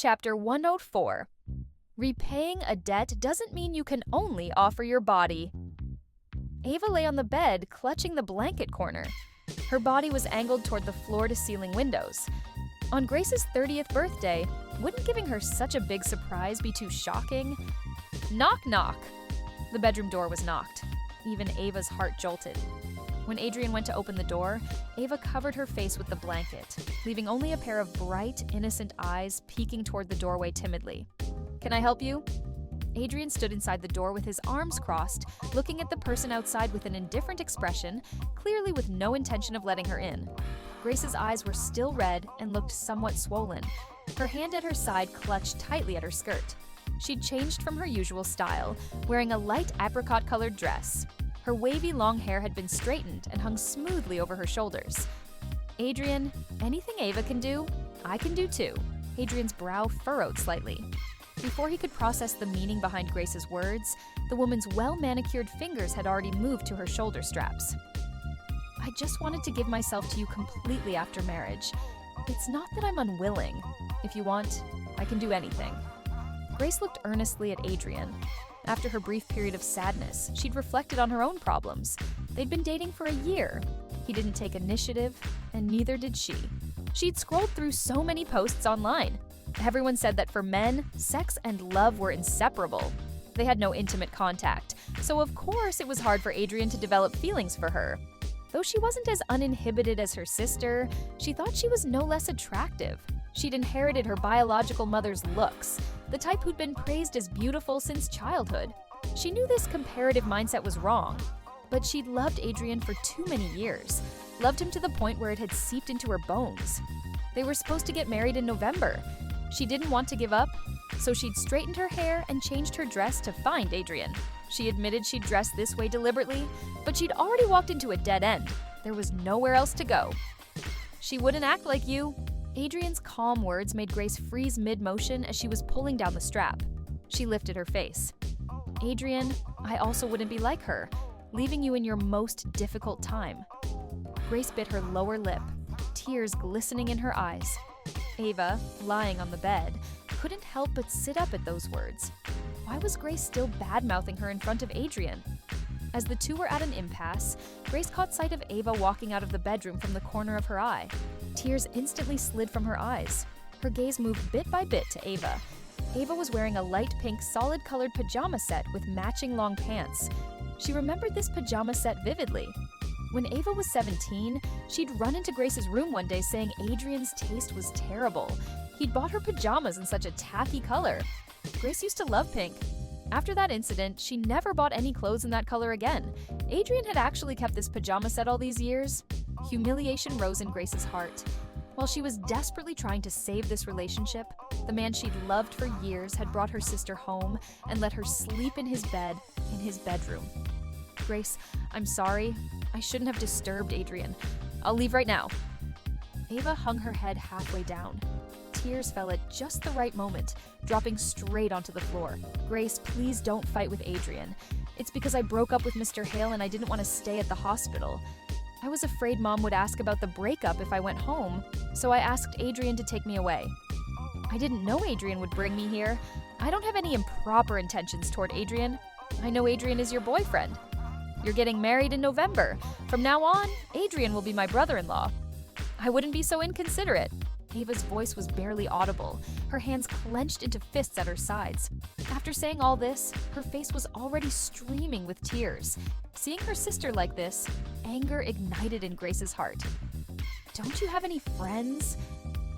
Chapter 104. Repaying a debt doesn't mean you can only offer your body. Ava lay on the bed, clutching the blanket corner. Her body was angled toward the floor-to-ceiling windows. On Grace's 30th birthday, wouldn't giving her such a big surprise be too shocking? Knock, knock. The bedroom door was knocked. Even Ava's heart jolted. When Adrian went to open the door, Ava covered her face with the blanket, leaving only a pair of bright, innocent eyes peeking toward the doorway timidly. "Can I help you?" Adrian stood inside the door with his arms crossed, looking at the person outside with an indifferent expression, clearly with no intention of letting her in. Grace's eyes were still red and looked somewhat swollen. Her hand at her side clutched tightly at her skirt. She'd changed from her usual style, wearing a light apricot-colored dress. Her wavy long hair had been straightened and hung smoothly over her shoulders. "Adrian, anything Ava can do, I can do too." Adrian's brow furrowed slightly. Before he could process the meaning behind Grace's words, the woman's well-manicured fingers had already moved to her shoulder straps. "I just wanted to give myself to you completely after marriage. It's not that I'm unwilling. If you want, I can do anything." Grace looked earnestly at Adrian. After her brief period of sadness, she'd reflected on her own problems. They'd been dating for a year. He didn't take initiative, and neither did she. She'd scrolled through so many posts online. Everyone said that for men, sex and love were inseparable. They had no intimate contact, so of course it was hard for Adrian to develop feelings for her. Though she wasn't as uninhibited as her sister, she thought she was no less attractive. She'd inherited her biological mother's looks, the type who'd been praised as beautiful since childhood. She knew this comparative mindset was wrong, but she'd loved Adrian for too many years, loved him to the point where it had seeped into her bones. They were supposed to get married in November. She didn't want to give up, so she'd straightened her hair and changed her dress to find Adrian. She admitted she'd dressed this way deliberately, but she'd already walked into a dead end. There was nowhere else to go. "She wouldn't act like you." Adrian's calm words made Grace freeze mid-motion as she was pulling down the strap. She lifted her face. "Adrian, I also wouldn't be like her, leaving you in your most difficult time." Grace bit her lower lip, tears glistening in her eyes. Ava, lying on the bed, couldn't help but sit up at those words. Why was Grace still bad-mouthing her in front of Adrian? As the two were at an impasse, Grace caught sight of Ava walking out of the bedroom from the corner of her eye. Tears instantly slid from her eyes. Her gaze moved bit by bit to Ava. Ava was wearing a light pink solid-colored pajama set with matching long pants. She remembered this pajama set vividly. When Ava was 17, she'd run into Grace's room one day saying Adrian's taste was terrible. He'd bought her pajamas in such a tacky color. Grace used to love pink. After that incident, she never bought any clothes in that color again. Adrian had actually kept this pajama set all these years. Humiliation rose in Grace's heart. While she was desperately trying to save this relationship, the man she'd loved for years had brought her sister home and let her sleep in his bed in his bedroom. "Grace, I'm sorry. I shouldn't have disturbed Adrian. I'll leave right now." Ava hung her head halfway down. Tears fell at just the right moment, dropping straight onto the floor. "Grace, please don't fight with Adrian. It's because I broke up with Mr. Hale and I didn't want to stay at the hospital. I was afraid Mom would ask about the breakup if I went home, so I asked Adrian to take me away. I didn't know Adrian would bring me here. I don't have any improper intentions toward Adrian. I know Adrian is your boyfriend. You're getting married in November. From now on, Adrian will be my brother-in-law. I wouldn't be so inconsiderate." Ava's voice was barely audible, her hands clenched into fists at her sides. After saying all this, her face was already streaming with tears. Seeing her sister like this, anger ignited in Grace's heart. "Don't you have any friends?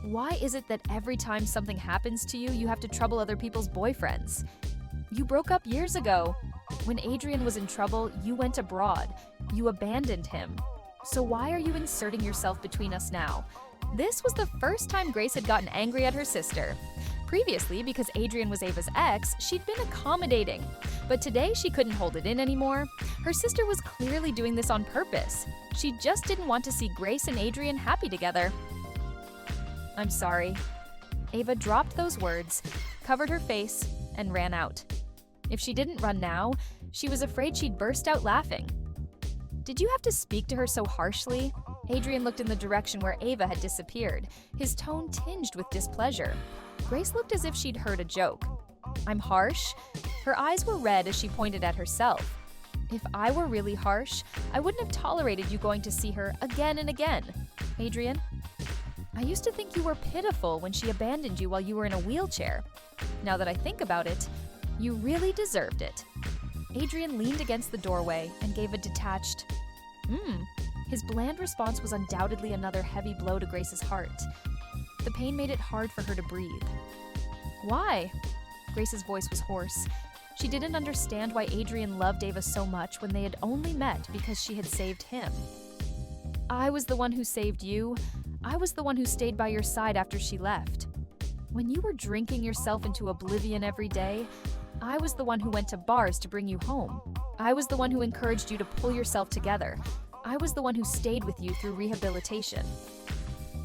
Why is it that every time something happens to you, you have to trouble other people's boyfriends? You broke up years ago. When Adrian was in trouble, you went abroad. You abandoned him. So why are you inserting yourself between us now?" This was the first time Grace had gotten angry at her sister. Previously, because Adrian was Ava's ex, she'd been accommodating. But today, she couldn't hold it in anymore. Her sister was clearly doing this on purpose. She just didn't want to see Grace and Adrian happy together. "I'm sorry." Ava dropped those words, covered her face, and ran out. If she didn't run now, she was afraid she'd burst out laughing. "Did you have to speak to her so harshly?" Adrian looked in the direction where Ava had disappeared, his tone tinged with displeasure. Grace looked as if she'd heard a joke. I'm harsh? Her eyes were red as she pointed at herself. If I were really harsh, I wouldn't have tolerated you going to see her again and again. Adrian, I used to think you were pitiful when she abandoned you while you were in a wheelchair. Now that I think about it, you really deserved it. Adrian leaned against the doorway and gave a detached, His bland response was undoubtedly another heavy blow to Grace's heart. The pain made it hard for her to breathe. Why? Grace's voice was hoarse. She didn't understand why Adrian loved Ava so much when they had only met because she had saved him. I was the one who saved you. I was the one who stayed by your side after she left. When you were drinking yourself into oblivion every day, I was the one who went to bars to bring you home. I was the one who encouraged you to pull yourself together. I was the one who stayed with you through rehabilitation.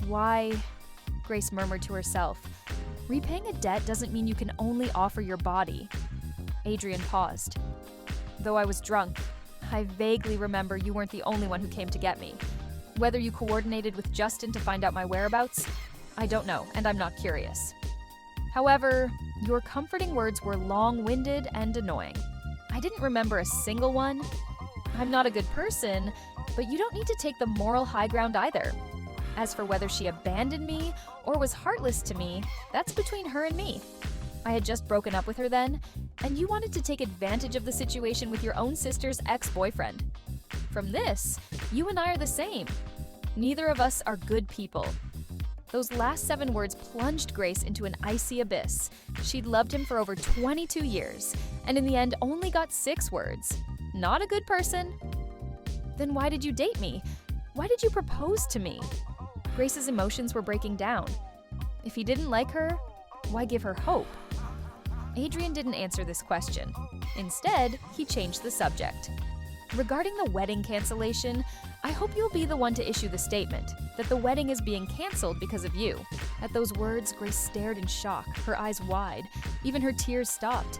Why? Grace murmured to herself. Repaying a debt doesn't mean you can only offer your body. Adrian paused. Though I was drunk, I vaguely remember you weren't the only one who came to get me. Whether you coordinated with Justin to find out my whereabouts, I don't know, and I'm not curious. However, your comforting words were long-winded and annoying. I didn't remember a single one. I'm not a good person, but you don't need to take the moral high ground either. As for whether she abandoned me or was heartless to me, that's between her and me. I had just broken up with her then, and you wanted to take advantage of the situation with your own sister's ex-boyfriend. From this, you and I are the same. Neither of us are good people. Those last 7 words plunged Grace into an icy abyss. She'd loved him for over 22 years, and in the end only got 6 words. Not a good person. Then why did you date me? Why did you propose to me? Grace's emotions were breaking down. If he didn't like her, why give her hope? Adrian didn't answer this question. Instead, he changed the subject. Regarding the wedding cancellation, I hope you'll be the one to issue the statement that the wedding is being canceled because of you. At those words, Grace stared in shock, her eyes wide. Even her tears stopped.